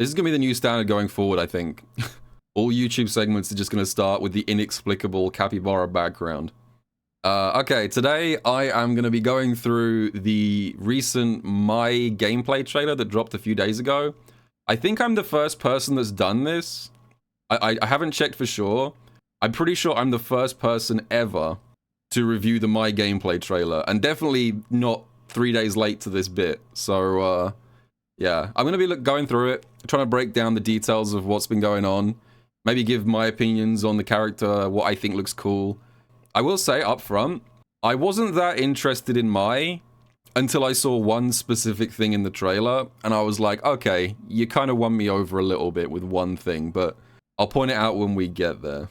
This is going to be the new standard going forward, I think. All YouTube segments are just going to start with the inexplicable capybara background. Okay, today I am going to be going through the recent My gameplay trailer that dropped a few days ago. I think I'm the first person that's done this. I haven't checked for sure. I'm pretty sure I'm the first person ever to review the My gameplay trailer, and definitely not 3 days late to this bit. So, yeah, I'm going to be going through it, trying to break down the details of what's been going on, maybe give my opinions on the character, what I think looks cool. I will say up front, I wasn't that interested in Mai until I saw one specific thing in the trailer, and I was like, okay, you kind of won me over a little bit with one thing, but I'll point it out when we get there.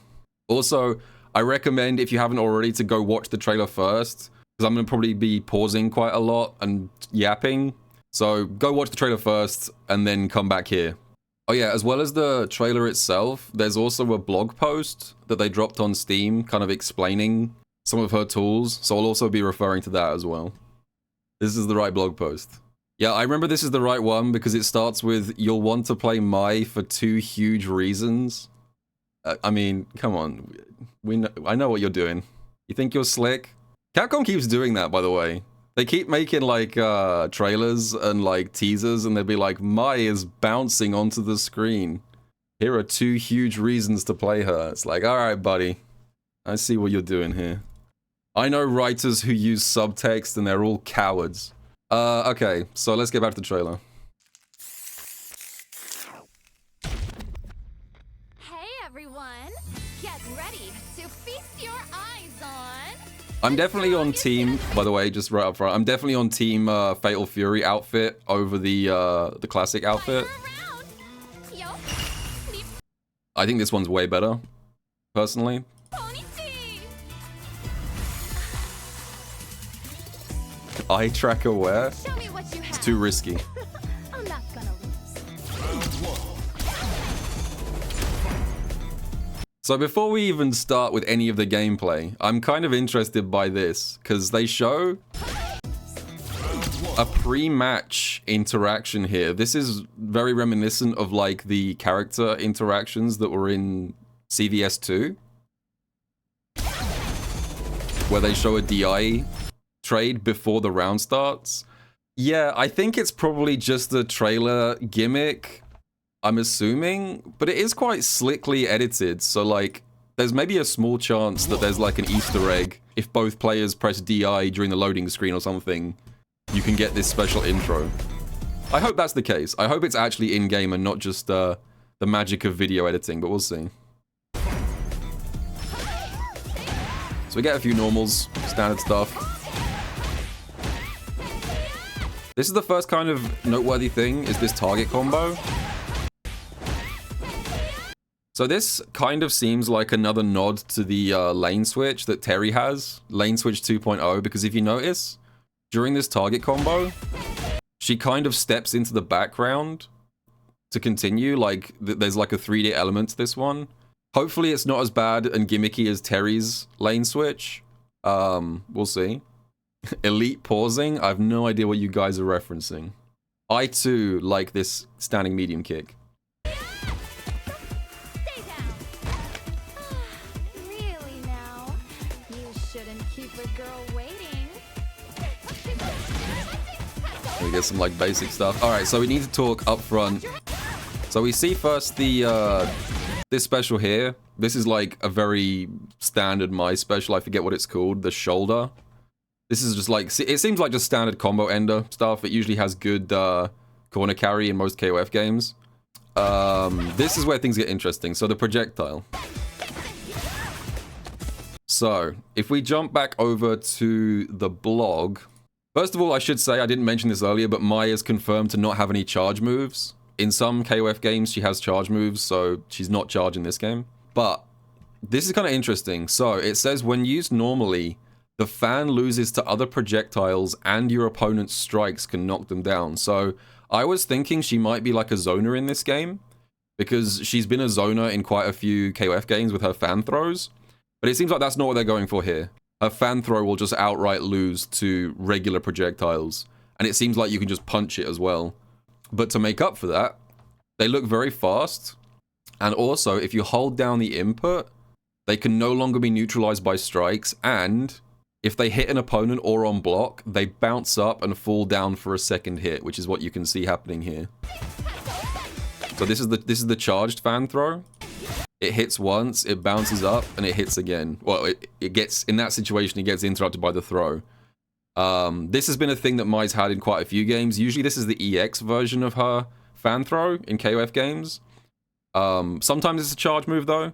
Also, I recommend, if you haven't already, to go watch the trailer first, because I'm going to probably be pausing quite a lot and yapping. So go watch the trailer first, and then come back here. Oh yeah, as well as the trailer itself, there's also a blog post that they dropped on Steam, kind of explaining some of her tools, so I'll also be referring to that as well. This is the right blog post. Yeah, I remember this is the right one because it starts with, "You'll want to play Mai for 2 huge reasons." I mean, come on. I know what you're doing. You think you're slick? Capcom keeps doing that, by the way. They keep making, like, trailers and, like, teasers, and they'll be like, Mai is bouncing onto the screen. Here are 2 huge reasons to play her. It's like, alright, buddy. I see what you're doing here. I know writers who use subtext, and they're all cowards. Okay, so let's get back to the trailer. Hey, everyone. Get ready to feast your eyes on... I'm definitely on team, by the way, just right up front, I'm definitely on team Fatal Fury outfit over the classic outfit. I think this one's way better, personally. Eye tracker wear? It's too risky. I'm not gonna lose. So before we even start with any of the gameplay, I'm kind of interested by this, because they show a pre-match interaction here. This is very reminiscent of, like, the character interactions that were in CVS 2, where they show a DI trade before the round starts. Yeah, I think it's probably just a trailer gimmick, I'm assuming, but it is quite slickly edited, so, like, there's maybe a small chance that there's, like, an Easter egg. If both players press DI during the loading screen or something, you can get this special intro. I hope that's the case. I hope it's actually in-game and not just the magic of video editing, but we'll see. So we get a few normals, standard stuff. This is the first kind of noteworthy thing, is this target combo. So this kind of seems like another nod to the lane switch that Terry has, lane switch 2.0, because if you notice, during this target combo, she kind of steps into the background to continue, like there's like a 3D element to this one. Hopefully it's not as bad and gimmicky as Terry's lane switch. We'll see. Elite pausing, I have no idea what you guys are referencing. I too like this standing medium kick. We get some, like, basic stuff. Alright, so we need to talk up front. So we see first the, this special here. This is, like, a very standard Mai special. I forget what it's called. The shoulder. This is just, like, it seems like just standard combo ender stuff. It usually has good, corner carry in most KOF games. This is where things get interesting. So the projectile. So, if we jump back over to the blog... First of all, I should say, I didn't mention this earlier, but Mai is confirmed to not have any charge moves. In some KOF games, she has charge moves, so she's not charging this game. But, this is kind of interesting. So, it says, when used normally, the fan loses to other projectiles and your opponent's strikes can knock them down. So, I was thinking she might be like a zoner in this game, because she's been a zoner in quite a few KOF games with her fan throws. But it seems like that's not what they're going for here. A fan throw will just outright lose to regular projectiles, and it seems like you can just punch it as well. But to make up for that, they look very fast. And also, if you hold down the input, they can no longer be neutralized by strikes. And if they hit an opponent or on block, they bounce up and fall down for a second hit, which is what you can see happening here. So this is the charged fan throw. It hits once, it bounces up, and it hits again. Well, it gets, in that situation, it gets interrupted by the throw. This has been a thing that Mai's had in quite a few games. Usually this is the EX version of her fan throw in KOF games. Sometimes it's a charge move though.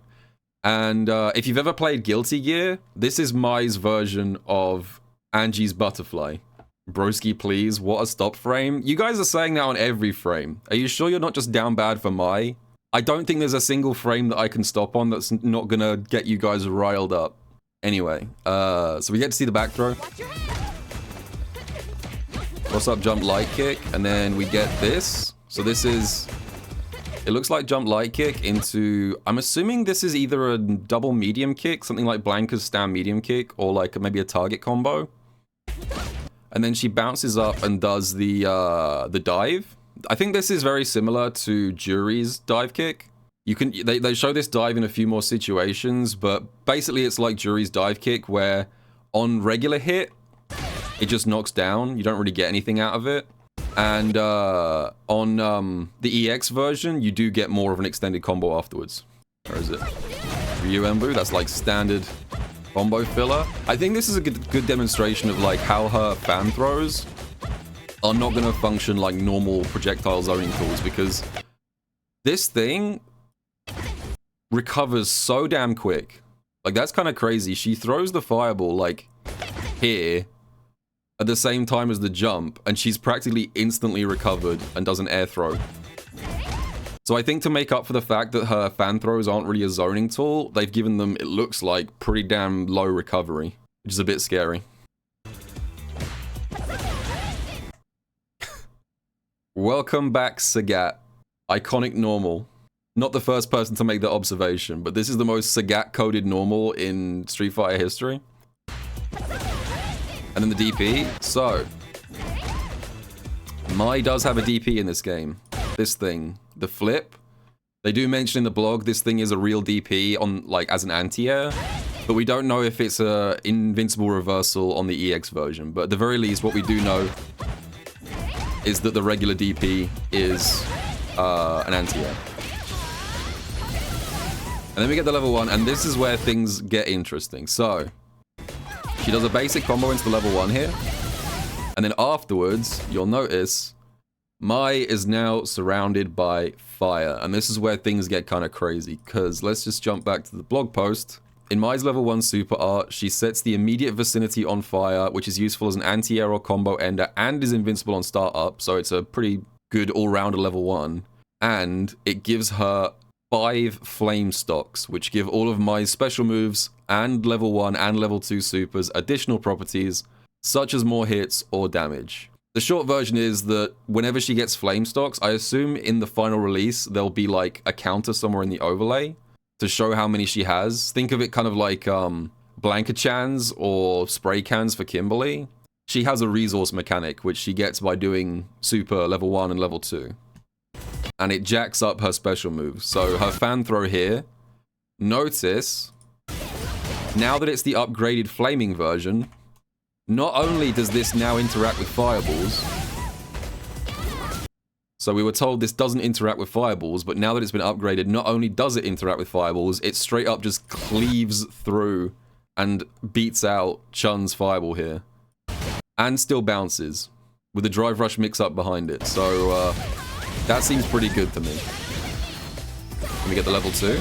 And if you've ever played Guilty Gear, this is Mai's version of Angie's Butterfly. Broski, please, what a stop frame. You guys are saying that on every frame. Are you sure you're not just down bad for Mai? I don't think there's a single frame that I can stop on that's not gonna get you guys riled up. Anyway, so we get to see the back throw. Cross up jump light kick, and then we get this. So this is, it looks like jump light kick into, I'm assuming this is either a double medium kick, something like Blanca's stand medium kick, or like maybe a target combo. And then she bounces up and does the dive. I think this is very similar to Jury's dive kick. You can they show this dive in a few more situations, but basically it's like Jury's dive kick where on regular hit, it just knocks down. You don't really get anything out of it. And on the EX version, you do get more of an extended combo afterwards. Where is it? Ryu Embu, that's like standard combo filler. I think this is a good demonstration of like how her fan throws are not going to function like normal projectile zoning tools, because this thing recovers so damn quick. Like, that's kind of crazy. She throws the fireball like here at the same time as the jump, and she's practically instantly recovered and does an air throw. So I think to make up for the fact that her fan throws aren't really a zoning tool, they've given them, it looks like, pretty damn low recovery, which is a bit scary. Welcome back, Sagat. Iconic normal. Not the first person to make that observation, but this is the most Sagat-coded normal in Street Fighter history. And then the DP. So, Mai does have a DP in this game. This thing, the flip. They do mention in the blog this thing is a real DP on, like, as an anti-air, but we don't know if it's a invincible reversal on the EX version. But at the very least, what we do know is that the regular DP is an anti-air. And then we get the level 1, and this is where things get interesting. So, she does a basic combo into the level 1 here. And then afterwards, you'll notice, Mai is now surrounded by fire. And this is where things get kind of crazy, because let's just jump back to the blog post. In Mai's level 1 super art, she sets the immediate vicinity on fire, which is useful as an anti-air or combo ender, and is invincible on startup, so it's a pretty good all-rounder level 1. And it gives her 5 flame stocks, which give all of Mai's special moves and level 1 and level 2 supers additional properties, such as more hits or damage. The short version is that whenever she gets flame stocks, I assume in the final release, there'll be like a counter somewhere in the overlay to show how many she has. Think of it kind of like Blanca-chans or spray cans for Kimberly. She has a resource mechanic, which she gets by doing super level 1 and level 2. And it jacks up her special moves. So her fan throw here, notice, now that it's the upgraded flaming version, not only does this now interact with fireballs, so we were told this doesn't interact with fireballs, but now that it's been upgraded, not only does it interact with fireballs, it straight up just cleaves through and beats out Chun's fireball here. And still bounces, with the drive rush mix up behind it. So, that seems pretty good to me. Let me get the level 2.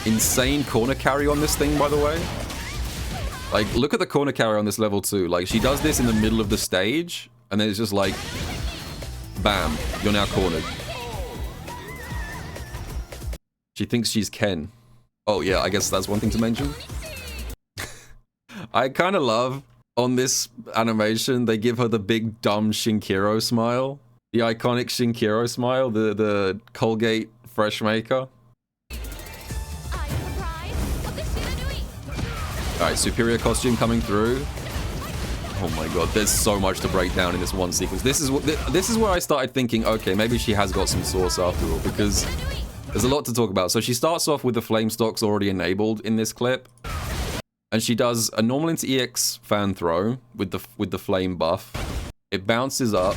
Insane corner carry on this thing, by the way. Like, look at the corner carry on this level 2. Like, she does this in the middle of the stage, and then it's just like, bam, you're now cornered. She thinks she's Ken. Oh yeah, I guess that's one thing to mention. I kind of love, on this animation, they give her the big dumb Shinkiro smile. The iconic Shinkiro smile, the Colgate Fresh Maker. Alright, superior costume coming through. Oh my god, there's so much to break down in this one sequence. This is where I started thinking, okay, maybe she has got some sauce after all, because there's a lot to talk about. So she starts off with the flame stocks already enabled in this clip, and she does a normal into EX fan throw with the flame buff. It bounces up.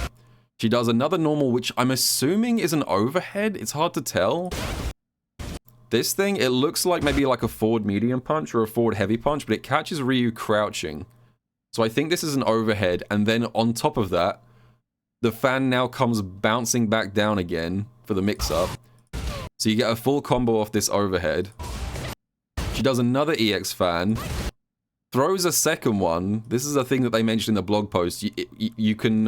She does another normal, which I'm assuming is an overhead. It's hard to tell. This thing, it looks like maybe like a forward medium punch or a forward heavy punch, but it catches Ryu crouching. So I think this is an overhead, and then on top of that, the fan now comes bouncing back down again for the mix-up. So you get a full combo off this overhead. She does another EX fan, throws a second one. This is a thing that they mentioned in the blog post. You can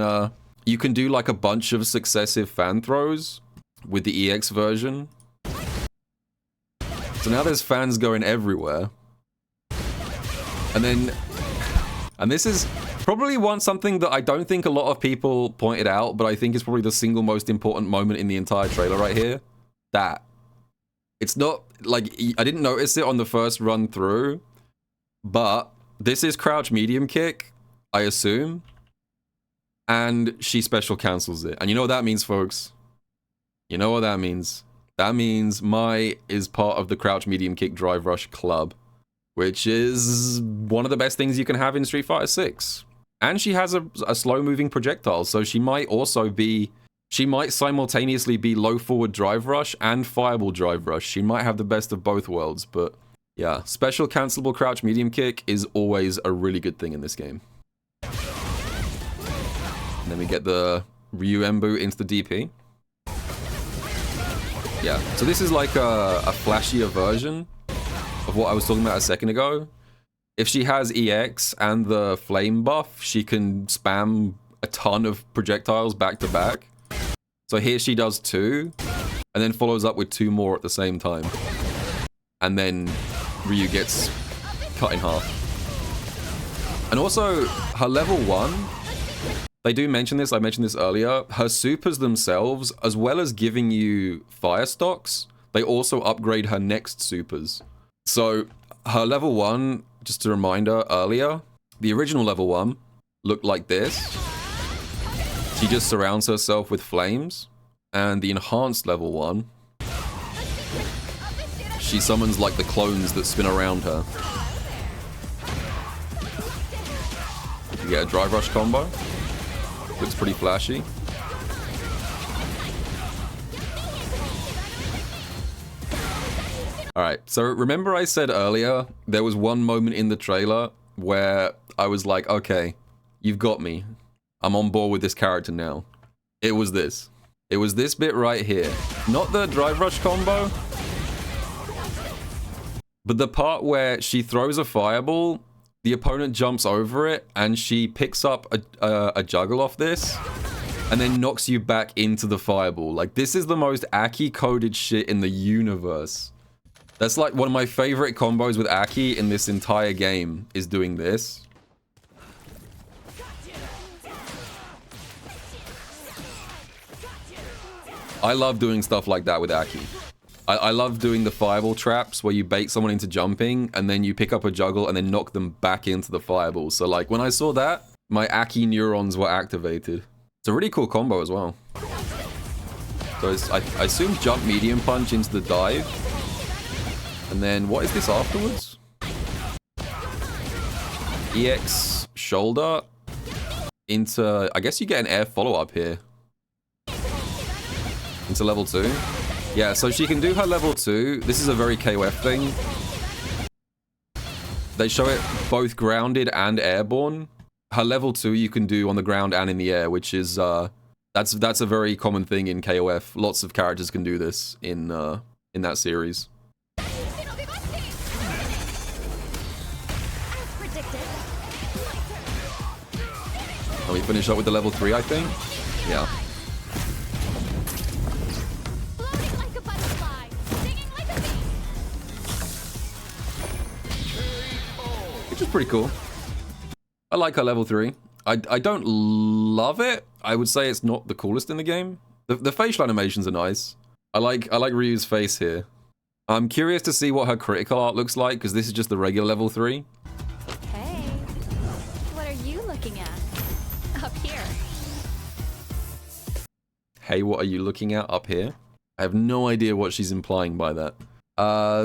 do like a bunch of successive fan throws with the EX version. So now there's fans going everywhere. And this is probably something that I don't think a lot of people pointed out, but I think is probably the single most important moment in the entire trailer right here. That. It's not, like, I didn't notice it on the first run through, but this is crouch medium kick, I assume. And she special cancels it. And you know what that means, folks? You know what that means? That means Mai is part of the crouch medium kick drive rush club, which is one of the best things you can have in Street Fighter 6. And she has a slow-moving projectile, so she might also be... She might simultaneously be low forward drive rush and fireball drive rush. She might have the best of both worlds, but yeah. Special cancelable crouch medium kick is always a really good thing in this game. And then we get the Ryu Embu into the DP. Yeah, so this is like a flashier version of what I was talking about a second ago. If she has EX and the flame buff, she can spam a ton of projectiles back to back. So here she does 2, and then follows up with 2 more at the same time. And then Ryu gets cut in half. And also, her level 1, they do mention this, I mentioned this earlier, her supers themselves, as well as giving you fire stocks, they also upgrade her next supers. So her level 1, just a reminder earlier, the original level 1 looked like this. She just surrounds herself with flames. And the enhanced level 1, she summons like the clones that spin around her. You get a drive rush combo. Looks pretty flashy. Alright, so remember I said earlier, there was one moment in the trailer where I was like, okay, you've got me. I'm on board with this character now. It was this. It was this bit right here. Not the drive rush combo, but the part where she throws a fireball, the opponent jumps over it, and she picks up a juggle off this, and then knocks you back into the fireball. Like, this is the most Aki-coded shit in the universe. That's like one of my favorite combos with Aki in this entire game, is doing this. I love doing stuff like that with Aki. I love doing the fireball traps where you bait someone into jumping and then you pick up a juggle and then knock them back into the fireball. So like when I saw that, my Aki neurons were activated. It's a really cool combo as well. So I assume jump medium punch into the dive. And then what is this afterwards? EX shoulder into, I guess you get an air follow-up here. Into level 2. Yeah, so she can do her level 2. This is a very KOF thing. They show it both grounded and airborne. Her level 2 you can do on the ground and in the air, which is that's a very common thing in KOF. Lots of characters can do this in that series. And we finish up with the level 3, I think. Yeah. Which is pretty cool. I like her level 3. I don't love it. I would say it's not the coolest in the game. The facial animations are nice. I like Ryu's face here. I'm curious to see what her critical art looks like, because this is just the regular level 3. Hey, what are you looking looking at? Up here. Hey, what are you looking at up here? I have no idea what she's implying by that.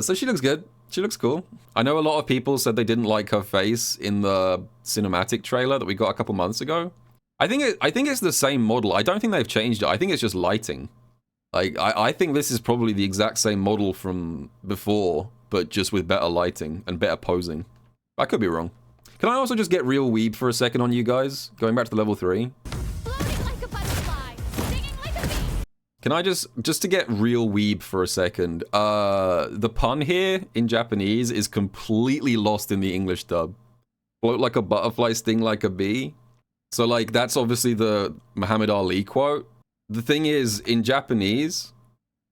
So she looks good. She looks cool. I know a lot of people said they didn't like her face in the cinematic trailer that we got a couple months ago. I think it's the same model. I don't think they've changed it. I think it's just lighting. Like, I think this is probably the exact same model from before, but just with better lighting and better posing. I could be wrong. Can I also just get real weeb for a second on you guys? Going back to level 3. Floating like a butterfly, singing like a bee. Can I just to get real weeb for a second, the pun here in Japanese is completely lost in the English dub. Float like a butterfly, sting like a bee. So, like, that's obviously the Muhammad Ali quote. The thing is, in Japanese,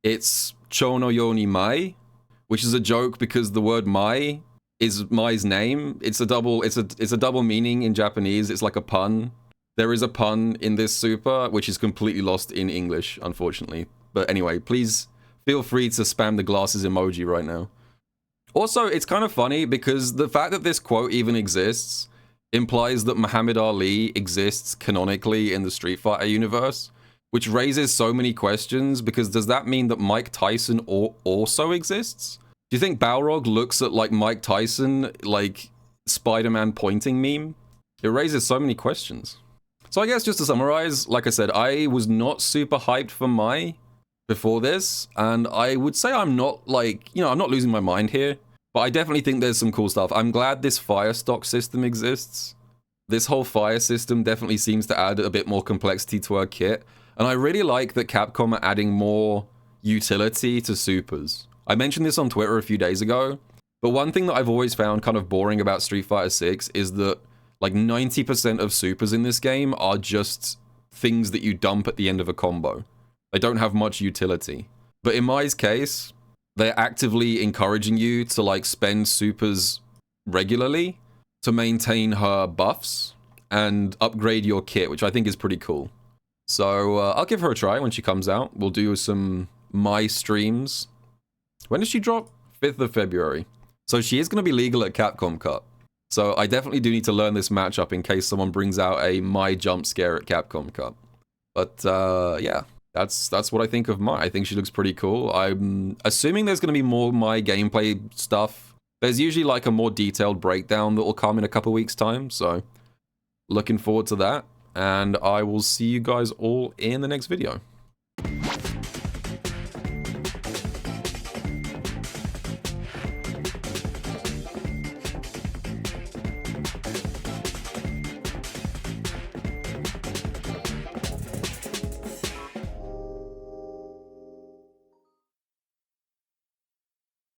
it's Cho no yo ni mai, which is a joke because the word mai is Mai's name. It's a double meaning in Japanese. It's like a pun. There is a pun in this super, which is completely lost in English, unfortunately. But anyway, please feel free to spam the glasses emoji right now. Also, it's kind of funny because the fact that this quote even exists implies that Muhammad Ali exists canonically in the Street Fighter universe, which raises so many questions because does that mean that Mike Tyson also exists? Do you think Balrog looks at like Mike Tyson, like Spider-Man pointing meme? It raises so many questions. So I guess just to summarize, like I said, I was not super hyped for Mai before this, and I would say I'm not like, you know, I'm not losing my mind here, but I definitely think there's some cool stuff. I'm glad this fire stock system exists. This whole fire system definitely seems to add a bit more complexity to our kit, and I really like that Capcom are adding more utility to supers. I mentioned this on Twitter a few days ago, but one thing that I've always found kind of boring about Street Fighter 6 is that like 90% of supers in this game are just things that you dump at the end of a combo. They don't have much utility. But in Mai's case, they're actively encouraging you to like spend supers regularly to maintain her buffs and upgrade your kit, which I think is pretty cool. So I'll give her a try when she comes out. We'll do some Mai streams. When does she drop? 5th of February. So she is going to be legal at Capcom Cup. So I definitely do need to learn this matchup in case someone brings out a Mai jump scare at Capcom Cup. But yeah, that's what I think of Mai. I think she looks pretty cool. I'm assuming there's going to be more Mai gameplay stuff. There's usually like a more detailed breakdown that will come in a couple weeks' time. So looking forward to that. And I will see you guys all in the next video.